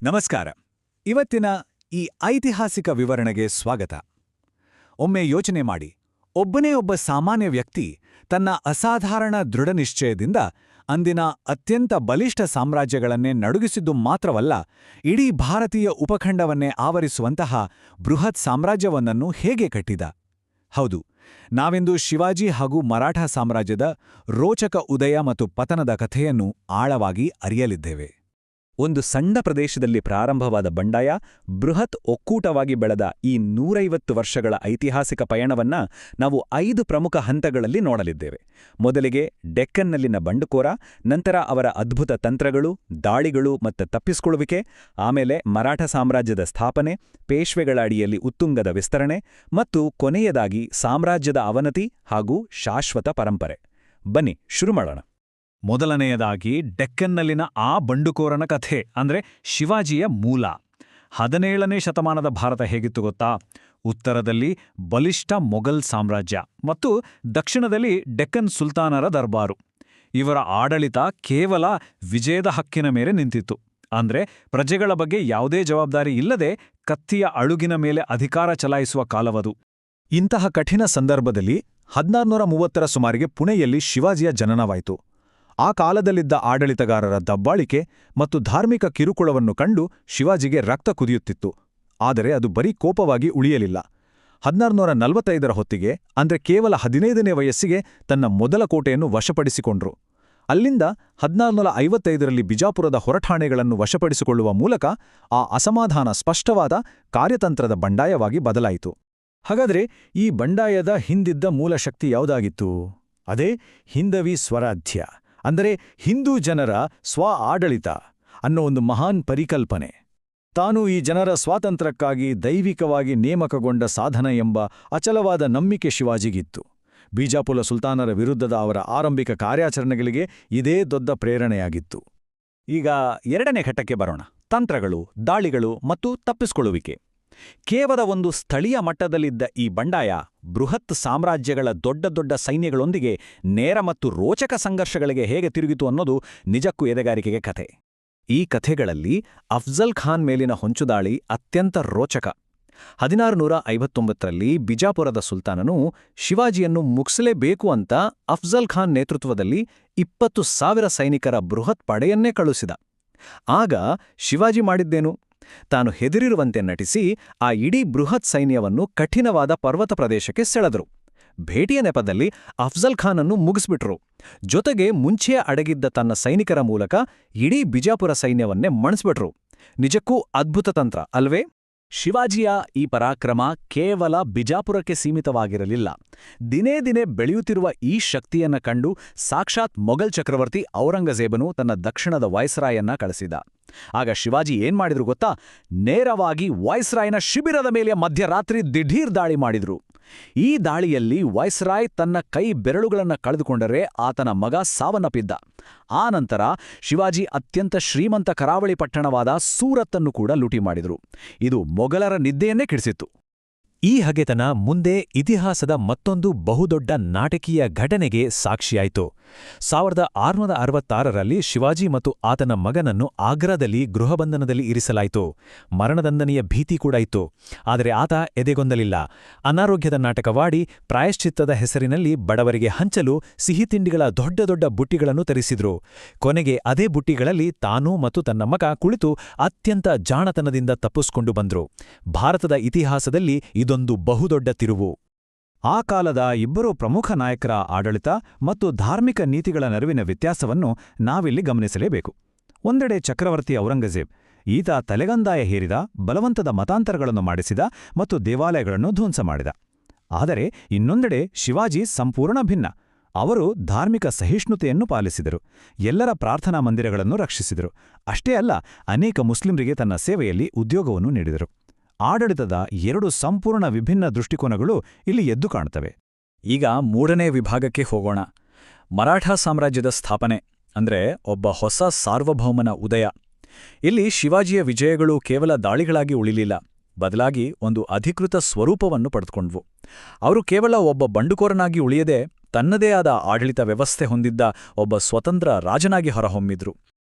ನಮಸ್ಕಾರ. ಇವತ್ತಿನ ಈ ಐತಿಹಾಸಿಕ ವಿವರಣೆಗೆ ಸ್ವಾಗತ. ಒಮ್ಮೆ ಯೋಚನೆ ಮಾಡಿ, ಒಬ್ಬನೇ ಒಬ್ಬ ಸಾಮಾನ್ಯ ವ್ಯಕ್ತಿ ತನ್ನ ಅಸಾಧಾರಣ ದೃಢನಿಶ್ಚಯದಿಂದ ಅಂದಿನ ಅತ್ಯಂತ ಬಲಿಷ್ಠ ಸಾಮ್ರಾಜ್ಯಗಳನ್ನೇ ನಡುಗಿಸಿದ್ದು ಮಾತ್ರವಲ್ಲ, ಇಡೀ ಭಾರತೀಯ ಉಪಖಂಡವನ್ನೇ ಆವರಿಸುವಂತಹ ಬೃಹತ್ ಸಾಮ್ರಾಜ್ಯವೊಂದನ್ನು ಹೇಗೆ ಕಟ್ಟಿದ. ಹೌದು, ನಾವಿಂದು ಶಿವಾಜಿ ಹಾಗೂ ಮರಾಠ ಸಾಮ್ರಾಜ್ಯದ ರೋಚಕ ಉದಯ ಮತ್ತು ಪತನದ ಕಥೆಯನ್ನು ಆಳವಾಗಿ ಅರಿಯಲಿದ್ದೇವೆ. ಒಂದು ಸಣ್ಣ ಪ್ರದೇಶದಲ್ಲಿ ಪ್ರಾರಂಭವಾದ ಬಂಡಾಯ ಬೃಹತ್ ಒಕ್ಕೂಟವಾಗಿ ಬೆಳೆದ ಈ 150 ವರ್ಷಗಳ ಐತಿಹಾಸಿಕ ಪಯಣವನ್ನ ನಾವು 5 ಪ್ರಮುಖ ಹಂತಗಳಲ್ಲಿ ನೋಡಲಿದ್ದೇವೆ. ಮೊದಲಿಗೆ ಡೆಕ್ಕನ್ನಲ್ಲಿನ ಬಂಡುಕೋರ, ನಂತರ ಅವರ ಅದ್ಭುತ ತಂತ್ರಗಳು, ದಾಳಿಗಳು ಮತ್ತು ತಪ್ಪಿಸಿಕೊಳ್ಳುವಿಕೆ, ಆಮೇಲೆ ಮರಾಠ ಸಾಮ್ರಾಜ್ಯದ ಸ್ಥಾಪನೆ, ಪೇಶ್ವೆಗಳ ಅಡಿಯಲ್ಲಿ ಉತ್ತುಂಗದ ವಿಸ್ತರಣೆ ಮತ್ತು ಕೊನೆಯದಾಗಿ ಸಾಮ್ರಾಜ್ಯದ ಅವನತಿ ಹಾಗೂ ಶಾಶ್ವತ ಪರಂಪರೆ. ಬನ್ನಿ ಶುರು ಮಾಡೋಣ. ಮೊದಲನೆಯದಾಗಿ ಡೆಕ್ಕನ್ನಲ್ಲಿನ ಆ ಬಂಡುಕೋರನ ಕಥೆ, ಅಂದ್ರೆ ಶಿವಾಜಿಯ ಮೂಲ. 17ನೇ ಶತಮಾನದ ಭಾರತ ಹೇಗಿತ್ತು ಗೊತ್ತಾ? ಉತ್ತರದಲ್ಲಿ ಬಲಿಷ್ಠ ಮೊಘಲ್ ಸಾಮ್ರಾಜ್ಯ ಮತ್ತು ದಕ್ಷಿಣದಲ್ಲಿ ಡೆಕ್ಕನ್ ಸುಲ್ತಾನರ ದರ್ಬಾರು. ಇವರ ಆಡಳಿತ ಕೇವಲ ವಿಜಯದ ಹಕ್ಕಿನ ಮೇಲೆ ನಿಂತಿತ್ತು. ಅಂದ್ರೆ ಪ್ರಜೆಗಳ ಬಗ್ಗೆ ಯಾವುದೇ ಜವಾಬ್ದಾರಿ ಇಲ್ಲದೆ ಕತ್ತಿಯ ಅಳುಗಿನ ಮೇಲೆ ಅಧಿಕಾರ ಚಲಾಯಿಸುವ ಕಾಲವದು. ಇಂತಹ ಕಠಿಣ ಸಂದರ್ಭದಲ್ಲಿ 1630ರ ಸುಮಾರಿಗೆ ಪುಣೆಯಲ್ಲಿ ಶಿವಾಜಿಯ ಜನನವಾಯಿತು. ಆ ಕಾಲದಲ್ಲಿದ್ದ ಆಡಳಿತಗಾರರ ದಬ್ಬಾಳಿಕೆ ಮತ್ತು ಧಾರ್ಮಿಕ ಕಿರುಕುಳವನ್ನು ಕಂಡು ಶಿವಾಜಿಗೆ ರಕ್ತ ಕುದಿಯುತ್ತಿತ್ತು. ಆದರೆ ಅದು ಬರೀ ಕೋಪವಾಗಿ ಉಳಿಯಲಿಲ್ಲ. 1645ರ ಹೊತ್ತಿಗೆ, ಅಂದ್ರೆ ಕೇವಲ 15ನೇ ವಯಸ್ಸಿಗೆ, ತನ್ನ ಮೊದಲ ಕೋಟೆಯನ್ನು ವಶಪಡಿಸಿಕೊಂಡ್ರು. ಅಲ್ಲಿಂದ 1655ರಲ್ಲಿ ಬಿಜಾಪುರದ ಹೊರಠಾಣೆಗಳನ್ನು ವಶಪಡಿಸಿಕೊಳ್ಳುವ ಮೂಲಕ ಆ ಅಸಮಾಧಾನ ಸ್ಪಷ್ಟವಾದ ಕಾರ್ಯತಂತ್ರದ ಬಂಡಾಯವಾಗಿ ಬದಲಾಯಿತು. ಹಾಗಾದ್ರೆ ಈ ಬಂಡಾಯದ ಹಿಂದಿದ್ದ ಮೂಲ ಶಕ್ತಿ ಯಾವುದಾಗಿತ್ತು? ಅದೇ ಹಿಂದವಿ ಸ್ವರಾಜ್ಯ, ಅಂದರೆ ಹಿಂದೂ ಜನರ ಸ್ವ ಆಡಳಿತ ಅನ್ನೋ ಒಂದು ಮಹಾನ್ ಪರಿಕಲ್ಪನೆ. ತಾನು ಈ ಜನರ ಸ್ವಾತಂತ್ರ್ಯಕ್ಕಾಗಿ ದೈವಿಕವಾಗಿ ನೇಮಕಗೊಂಡ ಸಾಧನ ಎಂಬ ಅಚಲವಾದ ನಂಬಿಕೆ ಶಿವಾಜಿಗಿತ್ತು. ಬಿಜಾಪುರ ಸುಲ್ತಾನರ ವಿರುದ್ಧದ ಅವರ ಆರಂಭಿಕ ಕಾರ್ಯಾಚರಣೆಗಳಿಗೆ ಇದೇ ದೊಡ್ಡ ಪ್ರೇರಣೆಯಾಗಿತ್ತು. ಈಗ ಎರಡನೇ ಘಟ್ಟಕ್ಕೆ ಬರೋಣ. ತಂತ್ರಗಳು, ದಾಳಿಗಳು ಮತ್ತು ತಪ್ಪಿಸಿಕೊಳ್ಳುವಿಕೆ. ಕೇವಲ ಒಂದು ಸ್ಥಳೀಯ ಮಟ್ಟದಲ್ಲಿದ್ದ ಈ ಬಂಡಾಯ ಬೃಹತ್ ಸಾಮ್ರಾಜ್ಯಗಳ ದೊಡ್ಡ ದೊಡ್ಡ ಸೈನ್ಯಗಳೊಂದಿಗೆ ನೇರ ಮತ್ತು ರೋಚಕ ಸಂಘರ್ಷಗಳಿಗೆ ಹೇಗೆ ತಿರುಗಿತು ಅನ್ನೋದು ನಿಜಕ್ಕೂ ಎದೆಗಾರಿಕೆಗೆ ಕಥೆ. ಈ ಕಥೆಗಳಲ್ಲಿ ಅಫ್ಜಲ್ ಖಾನ್ ಮೇಲಿನ ಹೊಂಚುದಾಳಿ ಅತ್ಯಂತ ರೋಚಕ. 1659ರಲ್ಲಿ ಬಿಜಾಪುರದ ಸುಲ್ತಾನನು ಶಿವಾಜಿಯನ್ನು ಮುಗಿಸಲೇಬೇಕು ಅಂತ ಅಫ್ಜಲ್ ಖಾನ್ ನೇತೃತ್ವದಲ್ಲಿ 20,000 ಸೈನಿಕರ ಬೃಹತ್ ಪಡೆಯನ್ನೇ ಕಳುಹಿಸಿದ. ಆಗ ಶಿವಾಜಿ ಮಾಡಿದ್ದೇನು? ತಾನು ಹೆದರಿರುವಂತೆ ನಟಿಸಿ ಆ ಇಡೀ ಬೃಹತ್ ಸೈನ್ಯವನ್ನು ಕಠಿಣವಾದ ಪರ್ವತ ಪ್ರದೇಶಕ್ಕೆ ಸೆಳೆದರು. ಭೇಟಿಯ ನೆಪದಲ್ಲಿ ಅಫ್ಜಲ್ ಖಾನನ್ನು ಮುಗಿಸ್ಬಿಟ್ರು. ಜೊತೆಗೆ ಮುಂಚೆಯೇ ಅಡಗಿದ್ದ ತನ್ನ ಸೈನಿಕರ ಮೂಲಕ ಇಡೀ ಬಿಜಾಪುರ ಸೈನ್ಯವನ್ನೇ ಮಣಿಸ್ಬಿಟ್ರು. ನಿಜಕ್ಕೂ ಅದ್ಭುತ ತಂತ್ರ ಅಲ್ವೇ? ಶಿವಾಜಿಯ ಈ ಪರಾಕ್ರಮ ಕೇವಲ ಬಿಜಾಪುರಕ್ಕೆ ಸೀಮಿತವಾಗಿರಲಿಲ್ಲ. ದಿನೇ ದಿನೇ ಬೆಳೆಯುತ್ತಿರುವ ಈ ಶಕ್ತಿಯನ್ನ ಕಂಡು ಸಾಕ್ಷಾತ್ ಮೊಘಲ್ ಚಕ್ರವರ್ತಿ ಔರಂಗಜೇಬನು ತನ್ನ ದಕ್ಷಿಣದ ವಾಯ್ಸ್ರಾಯನ್ನ ಕಳಿಸಿದ. ಆಗ ಶಿವಾಜಿ ಏನ್ ಮಾಡಿದ್ರು ಗೊತ್ತಾ? ನೇರವಾಗಿ ವಾಯ್ಸ್ರಾಯ್ನ ಶಿಬಿರದ ಮೇಲೆ ಮಧ್ಯರಾತ್ರಿ ದಿಢೀರ್ ದಾಳಿ ಮಾಡಿದ್ರು. ಈ ದಾಳಿಯಲ್ಲಿ ವಾಯ್ಸ್ರಾಯ್ ತನ್ನ ಕೈ ಬೆರಳುಗಳನ್ನು ಕಳೆದುಕೊಂಡರೆ ಆತನ ಮಗ ಸಾವನ್ನಪ್ಪಿದ್ದ. ಆ ನಂತರ ಶಿವಾಜಿ ಅತ್ಯಂತ ಶ್ರೀಮಂತ ಕರಾವಳಿ ಪಟ್ಟಣವಾದ ಸೂರತ್ತನ್ನು ಕೂಡ ಲೂಟಿ ಮಾಡಿದ್ರು. ಇದು ಮೊಘಲರ ನಿದ್ದೆಯನ್ನೇ ಕೆಡಿಸಿತ್ತು. ಈ ಹಗೆತನ ಮುಂದೆ ಇತಿಹಾಸದ ಮತ್ತೊಂದು ಬಹುದೊಡ್ಡ ನಾಟಕೀಯ ಘಟನೆಗೆ ಸಾಕ್ಷಿಯಾಯಿತು. 1666ರಲ್ಲಿ ಶಿವಾಜಿ ಮತ್ತು ಆತನ ಮಗನನ್ನು ಆಗ್ರಾದಲ್ಲಿ ಗೃಹಬಂಧನದಲ್ಲಿ ಇರಿಸಲಾಯಿತು. ಮರಣದಂಡನೆಯ ಭೀತಿ ಕೂಡ ಇತ್ತು. ಆದರೆ ಆತ ಎದೆಗೊಂದಲಿಲ್ಲ. ಅನಾರೋಗ್ಯದ ನಾಟಕವಾಡಿ ಪ್ರಾಯಶ್ಚಿತ್ತದ ಹೆಸರಿನಲ್ಲಿ ಬಡವರಿಗೆ ಹಂಚಲು ಸಿಹಿ ತಿಂಡಿಗಳ ದೊಡ್ಡ ದೊಡ್ಡ ಬುಟ್ಟಿಗಳನ್ನು ತರಿಸಿದ್ರು. ಕೊನೆಗೆ ಅದೇ ಬುಟ್ಟಿಗಳಲ್ಲಿ ತಾನೂ ಮತ್ತು ತನ್ನ ಮಗ ಕುಳಿತು ಅತ್ಯಂತ ಜಾಣತನದಿಂದ ತಪ್ಪಿಸಿಕೊಂಡು ಬಂದ್ರು. ಭಾರತದ ಇತಿಹಾಸದಲ್ಲಿ ಇದೊಂದು ಬಹುದೊಡ್ಡ ತಿರುವು. ಆ ಕಾಲದ ಇಬ್ಬರು ಪ್ರಮುಖ ನಾಯಕರ ಆಡಳಿತ ಮತ್ತು ಧಾರ್ಮಿಕ ನೀತಿಗಳ ನಡುವಿನ ವ್ಯತ್ಯಾಸವನ್ನು ನಾವಿಲ್ಲಿ ಗಮನಿಸಲೇಬೇಕು. ಒಂದೆಡೆ ಚಕ್ರವರ್ತಿ ಔರಂಗಜೇಬ್. ಈತ ತಲೆಗಂದಾಯ ಹೇರಿದ, ಬಲವಂತದ ಮತಾಂತರಗಳನ್ನು ಮಾಡಿಸಿದ ಮತ್ತು ದೇವಾಲಯಗಳನ್ನು ಧ್ವಂಸ ಮಾಡಿದ. ಆದರೆ ಇನ್ನೊಂದೆಡೆ ಶಿವಾಜಿ ಸಂಪೂರ್ಣ ಭಿನ್ನ. ಅವರು ಧಾರ್ಮಿಕ ಸಹಿಷ್ಣುತೆಯನ್ನು ಪಾಲಿಸಿದರು, ಎಲ್ಲರ ಪ್ರಾರ್ಥನಾ ಮಂದಿರಗಳನ್ನು ರಕ್ಷಿಸಿದರು. ಅಷ್ಟೇ ಅಲ್ಲ, ಅನೇಕ ಮುಸ್ಲಿಮರಿಗೆ ತನ್ನ ಸೇವೆಯಲ್ಲಿ ಉದ್ಯೋಗವನ್ನು ನೀಡಿದರು. ಆಡಳಿತದ 2 ಸಂಪೂರ್ಣ ವಿಭಿನ್ನ ದೃಷ್ಟಿಕೋನಗಳು ಇಲ್ಲಿ ಎದ್ದು ಕಾಣುತ್ತವೆ. ಈಗ 3ನೇ ವಿಭಾಗಕ್ಕೆ ಹೋಗೋಣ. ಮರಾಠ ಸಾಮ್ರಾಜ್ಯದ ಸ್ಥಾಪನೆ, ಅಂದ್ರೆ ಒಬ್ಬ ಹೊಸ ಸಾರ್ವಭೌಮನ ಉದಯ. ಇಲ್ಲಿ ಶಿವಾಜಿಯ ವಿಜಯಗಳು ಕೇವಲ ದಾಳಿಗಳಾಗಿ ಉಳಿಲಿಲ್ಲ, ಬದಲಾಗಿ ಒಂದು ಅಧಿಕೃತ ಸ್ವರೂಪವನ್ನು ಪಡೆದುಕೊಂಡ್ವು. ಅವರು ಕೇವಲ ಒಬ್ಬ ಬಂಡುಕೋರನಾಗಿ ಉಳಿಯದೆ ತನ್ನದೇ ಆದ ಆಡಳಿತ ವ್ಯವಸ್ಥೆ ಹೊಂದಿದ್ದ ಒಬ್ಬ ಸ್ವತಂತ್ರ ರಾಜನಾಗಿ ಹೊರಹೊಮ್ಮಿದ್ರು.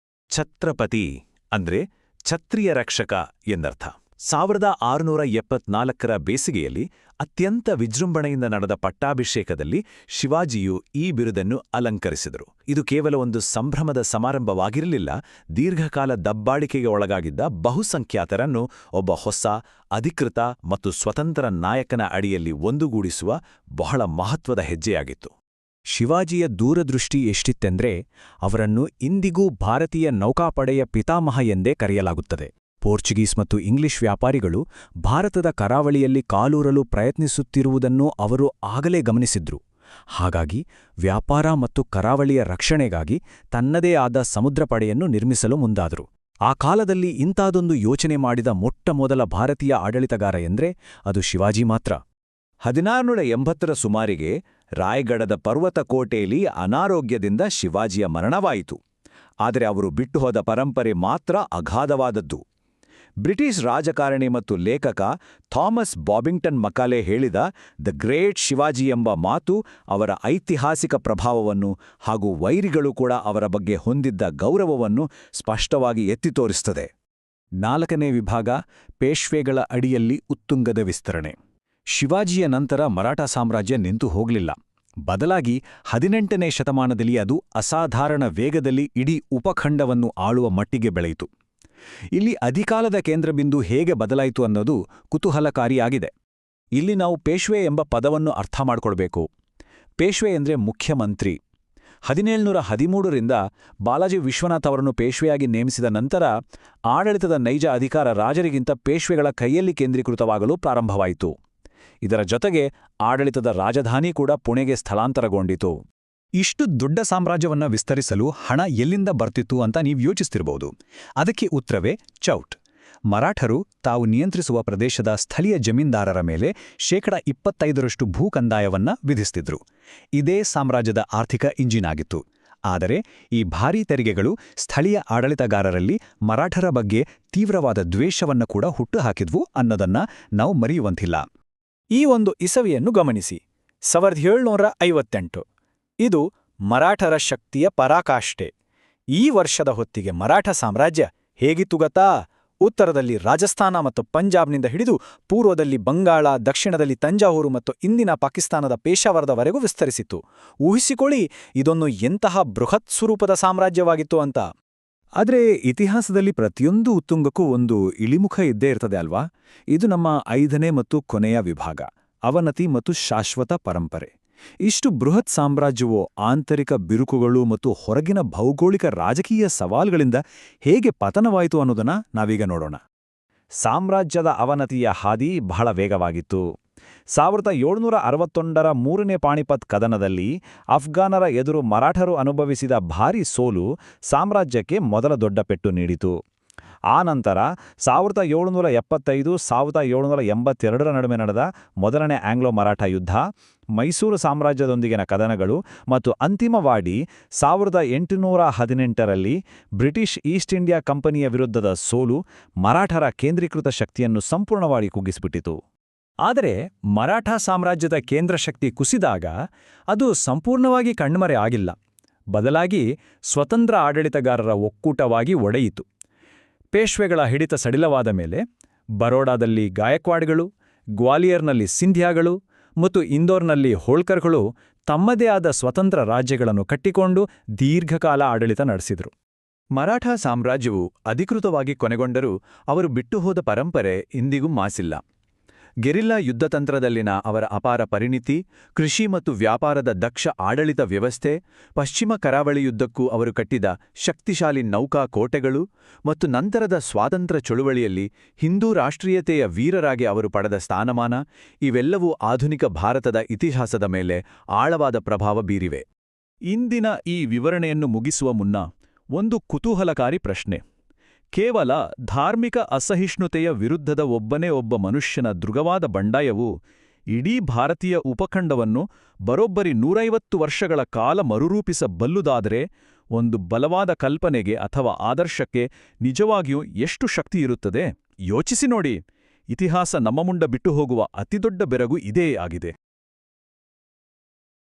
ಛತ್ರಪತಿ ಅಂದ್ರೆ ಛತ್ರಿಯ ರಕ್ಷಕ ಎಂದರ್ಥ. 1674ರ ಬೇಸಿಗೆಯಲ್ಲಿ ಅತ್ಯಂತ ವಿಜೃಂಭಣೆಯಿಂದ ನಡೆದ ಪಟ್ಟಾಭಿಷೇಕದಲ್ಲಿ ಶಿವಾಜಿಯು ಈ ಬಿರುದನ್ನು ಅಲಂಕರಿಸಿದರು. ಇದು ಕೇವಲ ಒಂದು ಸಂಭ್ರಮದ ಸಮಾರಂಭವಾಗಿರಲಿಲ್ಲ, ದೀರ್ಘಕಾಲ ದಬ್ಬಾಳಿಕೆಗೆ ಒಳಗಾಗಿದ್ದ ಬಹುಸಂಖ್ಯಾತರನ್ನು ಒಬ್ಬ ಹೊಸ, ಅಧಿಕೃತ ಮತ್ತು ಸ್ವತಂತ್ರ ನಾಯಕನ ಅಡಿಯಲ್ಲಿ ಒಂದುಗೂಡಿಸುವ ಬಹಳ ಮಹತ್ವದ ಹೆಜ್ಜೆಯಾಗಿತ್ತು. ಶಿವಾಜಿಯ ದೂರದೃಷ್ಟಿ ಎಷ್ಟಿತ್ತೆಂದ್ರೆ ಅವರನ್ನು ಇಂದಿಗೂ ಭಾರತೀಯ ನೌಕಾಪಡೆಯ ಪಿತಾಮಹ ಎಂದೇ ಕರೆಯಲಾಗುತ್ತದೆ. ಪೋರ್ಚುಗೀಸ್ ಮತ್ತು ಇಂಗ್ಲಿಷ್ ವ್ಯಾಪಾರಿಗಳು ಭಾರತದ ಕರಾವಳಿಯಲ್ಲಿ ಕಾಲೂರಲು ಪ್ರಯತ್ನಿಸುತ್ತಿರುವುದನ್ನು ಅವರು ಆಗಲೇ ಗಮನಿಸಿದ್ರು. ಹಾಗಾಗಿ ವ್ಯಾಪಾರ ಮತ್ತು ಕರಾವಳಿಯ ರಕ್ಷಣೆಗಾಗಿ ತನ್ನದೇ ಆದ ಸಮುದ್ರ ಪಡೆಯನ್ನು ನಿರ್ಮಿಸಲು ಮುಂದಾದರು. ಆ ಕಾಲದಲ್ಲಿ ಇಂಥದೊಂದು ಯೋಚನೆ ಮಾಡಿದ ಮೊಟ್ಟಮೊದಲ ಭಾರತೀಯ ಆಡಳಿತಗಾರ ಎಂದ್ರೆ ಅದು ಶಿವಾಜಿ ಮಾತ್ರ. 1680ರ ಸುಮಾರಿಗೆ ರಾಯಗಢದ ಪರ್ವತಕೋಟೆಯಲ್ಲಿ ಅನಾರೋಗ್ಯದಿಂದ ಶಿವಾಜಿಯ ಮರಣವಾಯಿತು. ಆದರೆ ಅವರು ಬಿಟ್ಟುಹೋದ ಪರಂಪರೆ ಮಾತ್ರ ಅಗಾಧವಾದದ್ದು. ಬ್ರಿಟಿಷ್ ರಾಜಕಾರಣಿ ಮತ್ತು ಲೇಖಕ ಥಾಮಸ್ ಬಾಬಿಂಗ್ಟನ್ ಮಕಾಲೆ ಹೇಳಿದ ದ ಗ್ರೇಟ್ ಶಿವಾಜಿ ಎಂಬ ಮಾತು ಅವರ ಐತಿಹಾಸಿಕ ಪ್ರಭಾವವನ್ನು ಹಾಗೂ ವೈರಿಗಳು ಕೂಡ ಅವರ ಬಗ್ಗೆ ಹೊಂದಿದ್ದ ಗೌರವವನ್ನು ಸ್ಪಷ್ಟವಾಗಿ ಎತ್ತಿ ತೋರಿಸುತ್ತದೆ. 4ನೇ ವಿಭಾಗ, ಪೇಶ್ವೆಗಳ ಅಡಿಯಲ್ಲಿ ಉತ್ತುಂಗದ ವಿಸ್ತರಣೆ. ಶಿವಾಜಿಯ ನಂತರ ಮರಾಠ ಸಾಮ್ರಾಜ್ಯ ನಿಂತು ಹೋಗಲಿಲ್ಲ. ಬದಲಾಗಿ 18ನೇ ಶತಮಾನದಲ್ಲಿ ಅದು ಅಸಾಧಾರಣ ವೇಗದಲ್ಲಿ ಇಡೀ ಉಪಖಂಡವನ್ನು ಆಳುವ ಮಟ್ಟಿಗೆ ಬೆಳೆಯಿತು. ಇಲ್ಲಿ ಅಧಿಕಾರದ ಕೇಂದ್ರಬಿಂದು ಹೇಗೆ ಬದಲಾಯಿತು ಅನ್ನೋದು ಕುತೂಹಲಕಾರಿಯಾಗಿದೆ. ಇಲ್ಲಿ ನಾವು ಪೇಶ್ವೆ ಎಂಬ ಪದವನ್ನು ಅರ್ಥ ಮಾಡಿಕೊಳ್ಬೇಕು. ಪೇಶ್ವೆ ಎಂದ್ರೆ ಮುಖ್ಯಮಂತ್ರಿ. 1713ರಿಂದ ಬಾಲಾಜಿ ವಿಶ್ವನಾಥ್ ಅವರನ್ನು ಪೇಶ್ವೆಯಾಗಿ ನೇಮಿಸಿದ ನಂತರ ಆಡಳಿತದ ನೈಜ ಅಧಿಕಾರ ರಾಜರಿಗಿಂತ ಪೇಶ್ವೆಗಳ ಕೈಯಲ್ಲಿ ಕೇಂದ್ರೀಕೃತವಾಗಲು ಪ್ರಾರಂಭವಾಯಿತು. ಇದರ ಜೊತೆಗೆ ಆಡಳಿತದ ರಾಜಧಾನಿ ಕೂಡ ಪುಣೆಗೆ ಸ್ಥಳಾಂತರಗೊಂಡಿತು. ಇಷ್ಟು ದೊಡ್ಡ ಸಾಮ್ರಾಜ್ಯವನ್ನ ವಿಸ್ತರಿಸಲು ಹಣ ಎಲ್ಲಿಂದ ಬರ್ತಿತ್ತು ಅಂತ ನೀವು ಯೋಚಿಸ್ತಿರಬಹುದು. ಅದಕ್ಕೆ ಉತ್ತರವೇ ಚೌಟ್. ಮರಾಠರು ತಾವು ನಿಯಂತ್ರಿಸುವ ಪ್ರದೇಶದ ಸ್ಥಳೀಯ ಜಮೀನ್ದಾರರ ಮೇಲೆ 25% ಭೂಕಂದಾಯವನ್ನ ವಿಧಿಸ್ತಿದ್ರು. ಇದೇ ಸಾಮ್ರಾಜ್ಯದ ಆರ್ಥಿಕ ಇಂಜಿನ್ ಆಗಿತ್ತು. ಆದರೆ ಈ ಭಾರೀ ತೆರಿಗೆಗಳು ಸ್ಥಳೀಯ ಆಡಳಿತಗಾರರಲ್ಲಿ ಮರಾಠರ ಬಗ್ಗೆ ತೀವ್ರವಾದ ದ್ವೇಷವನ್ನು ಕೂಡ ಹುಟ್ಟುಹಾಕಿದ್ವು ಅನ್ನೋದನ್ನ ನಾವು ಮರೆಯುವಂತಿಲ್ಲ. ಈ ಒಂದು ಇಸವಿಯನ್ನು ಗಮನಿಸಿ, 1758. ಇದು ಮರಾಠರ ಶಕ್ತಿಯ ಪರಾಕಾಷ್ಠೆ. ಈ ವರ್ಷದ ಹೊತ್ತಿಗೆ ಮರಾಠ ಸಾಮ್ರಾಜ್ಯ ಹೇಗಿತ್ತು ಗೊತ್ತಾ? ಉತ್ತರದಲ್ಲಿ ರಾಜಸ್ಥಾನ ಮತ್ತು ಪಂಜಾಬ್ನಿಂದ ಹಿಡಿದು ಪೂರ್ವದಲ್ಲಿ ಬಂಗಾಳ, ದಕ್ಷಿಣದಲ್ಲಿ ತಂಜಾವೂರು ಮತ್ತು ಇಂದಿನ ಪಾಕಿಸ್ತಾನದ ಪೇಶಾವರದವರೆಗೂ ವಿಸ್ತರಿಸಿತ್ತು. ಊಹಿಸಿಕೊಳ್ಳಿ, ಇದೊಂದು ಎಂತಹ ಬೃಹತ್ ಸ್ವರೂಪದ ಸಾಮ್ರಾಜ್ಯವಾಗಿತ್ತು ಅಂತ. ಆದರೆ ಇತಿಹಾಸದಲ್ಲಿ ಪ್ರತಿಯೊಂದು ಉತ್ತುಂಗಕ್ಕೂ ಒಂದು ಇಳಿಮುಖ ಇದ್ದೇ ಇರ್ತದೆ ಅಲ್ವಾ? ಇದು ನಮ್ಮ 5ನೇ ಮತ್ತು ಕೊನೆಯ ವಿಭಾಗ, ಅವನತಿ ಮತ್ತು ಶಾಶ್ವತ ಪರಂಪರೆ. ಇಷ್ಟು ಬೃಹತ್ ಸಾಮ್ರಾಜ್ಯವು ಆಂತರಿಕ ಬಿರುಕುಗಳು ಮತ್ತು ಹೊರಗಿನ ಭೌಗೋಳಿಕ ರಾಜಕೀಯ ಸವಾಲುಗಳಿಂದ ಹೇಗೆ ಪತನವಾಯಿತು ಅನ್ನೋದನ್ನ ನಾವೀಗ ನೋಡೋಣ. ಸಾಮ್ರಾಜ್ಯದ ಅವನತಿಯ ಹಾದಿ ಬಹಳ ವೇಗವಾಗಿತ್ತು. 1761ರ 3ನೇ ಪಾಣಿಪತ್ ಕದನದಲ್ಲಿ ಅಫ್ಘಾನರ ಎದುರು ಮರಾಠರು ಅನುಭವಿಸಿದ ಭಾರೀ ಸೋಲು ಸಾಮ್ರಾಜ್ಯಕ್ಕೆ ಮೊದಲ ದೊಡ್ಡ ಪೆಟ್ಟು ನೀಡಿತು. ಆ ನಂತರ 1775-1782ರ ನಡುವೆ ನಡೆದ ಮೊದಲನೇ ಆಂಗ್ಲೋ ಮರಾಠ ಯುದ್ಧ, ಮೈಸೂರು ಸಾಮ್ರಾಜ್ಯದೊಂದಿಗಿನ ಕದನಗಳು ಮತ್ತು ಅಂತಿಮವಾಗಿ 1818ರಲ್ಲಿ ಬ್ರಿಟಿಷ್ ಈಸ್ಟ್ ಇಂಡಿಯಾ ಕಂಪನಿಯ ವಿರುದ್ಧದ ಸೋಲು ಮರಾಠರ ಕೇಂದ್ರೀಕೃತ ಶಕ್ತಿಯನ್ನು ಸಂಪೂರ್ಣವಾಗಿ ಕುಗ್ಗಿಸಿಬಿಟ್ಟಿತು. ಆದರೆ ಮರಾಠ ಸಾಮ್ರಾಜ್ಯದ ಕೇಂದ್ರ ಶಕ್ತಿ ಕುಸಿದಾಗ ಅದು ಸಂಪೂರ್ಣವಾಗಿ ಕಣ್ಮರೆ ಆಗಿಲ್ಲ. ಬದಲಾಗಿ ಸ್ವತಂತ್ರ ಆಡಳಿತಗಾರರ ಒಕ್ಕೂಟವಾಗಿ ಒಡೆಯಿತು. ಪೇಶ್ವೆಗಳ ಹಿಡಿತ ಸಡಿಲವಾದ ಮೇಲೆ ಬರೋಡಾದಲ್ಲಿ ಗಾಯಕ್ವಾಡ್ಗಳು, ಗ್ವಾಲಿಯರ್ನಲ್ಲಿ ಸಿಂಧ್ಯಾಗಳು ಮತ್ತು ಇಂದೋರ್ನಲ್ಲಿ ಹೋಳ್ಕರ್ಗಳು ತಮ್ಮದೇ ಆದ ಸ್ವತಂತ್ರ ರಾಜ್ಯಗಳನ್ನು ಕಟ್ಟಿಕೊಂಡು ದೀರ್ಘಕಾಲ ಆಡಳಿತ ನಡೆಸಿದರು. ಮರಾಠ ಸಾಮ್ರಾಜ್ಯವು ಅಧಿಕೃತವಾಗಿ ಕೊನೆಗೊಂಡರೂ ಅವರು ಬಿಟ್ಟುಹೋದ ಪರಂಪರೆ ಇಂದಿಗೂ ಮಾಸಿಲ್ಲ. ಗೆರಿಲ್ಲಾ ಯುದ್ಧತಂತ್ರದಲ್ಲಿನ ಅವರ ಅಪಾರ ಪರಿಣಿತಿ, ಕೃಷಿ ಮತ್ತು ವ್ಯಾಪಾರದ ದಕ್ಷ ಆಡಳಿತ ವ್ಯವಸ್ಥೆ, ಪಶ್ಚಿಮ ಕರಾವಳಿ ಯುದ್ಧಕ್ಕೂ ಅವರು ಕಟ್ಟಿದ ಶಕ್ತಿಶಾಲಿ ನೌಕಾ ಕೋಟೆಗಳು ಮತ್ತು ನಂತರದ ಸ್ವಾತಂತ್ರ್ಯ ಚಳುವಳಿಯಲ್ಲಿ ಹಿಂದೂ ರಾಷ್ಟ್ರೀಯತೆಯ ವೀರರಾಗಿ ಅವರು ಪಡೆದ ಸ್ಥಾನಮಾನ ಇವೆಲ್ಲವೂ ಆಧುನಿಕ ಭಾರತದ ಇತಿಹಾಸದ ಮೇಲೆ ಆಳವಾದ ಪ್ರಭಾವ ಬೀರಿವೆ. ಇಂದಿನ ಈ ವಿವರಣೆಯನ್ನು ಮುಗಿಸುವ ಮುನ್ನ ಒಂದು ಕುತೂಹಲಕಾರಿ ಪ್ರಶ್ನೆ. ಕೇವಲ ಧಾರ್ಮಿಕ ಅಸಹಿಷ್ಣುತೆಯ ವಿರುದ್ಧದ ಒಬ್ಬನೇ ಒಬ್ಬ ಮನುಷ್ಯನ ದೃಢವಾದ ಬಂಡಾಯವು ಇಡೀ ಭಾರತೀಯ ಉಪಖಂಡವನ್ನು ಬರೋಬ್ಬರಿ 150 ವರ್ಷಗಳ ಕಾಲ ಮರುರೂಪಿಸಬಲ್ಲುದಾದರೆ ಒಂದು ಬಲವಾದ ಕಲ್ಪನೆಗೆ ಅಥವಾ ಆದರ್ಶಕ್ಕೆ ನಿಜವಾಗಿಯೂ ಎಷ್ಟು ಶಕ್ತಿ ಇರುತ್ತದೆ ಯೋಚಿಸಿ ನೋಡಿ. ಇತಿಹಾಸ ನಮ್ಮ ಮುಂಡ ಬಿಟ್ಟು ಹೋಗುವ ಅತಿದೊಡ್ಡ ಬೆರಗು ಇದೇ ಆಗಿದೆ.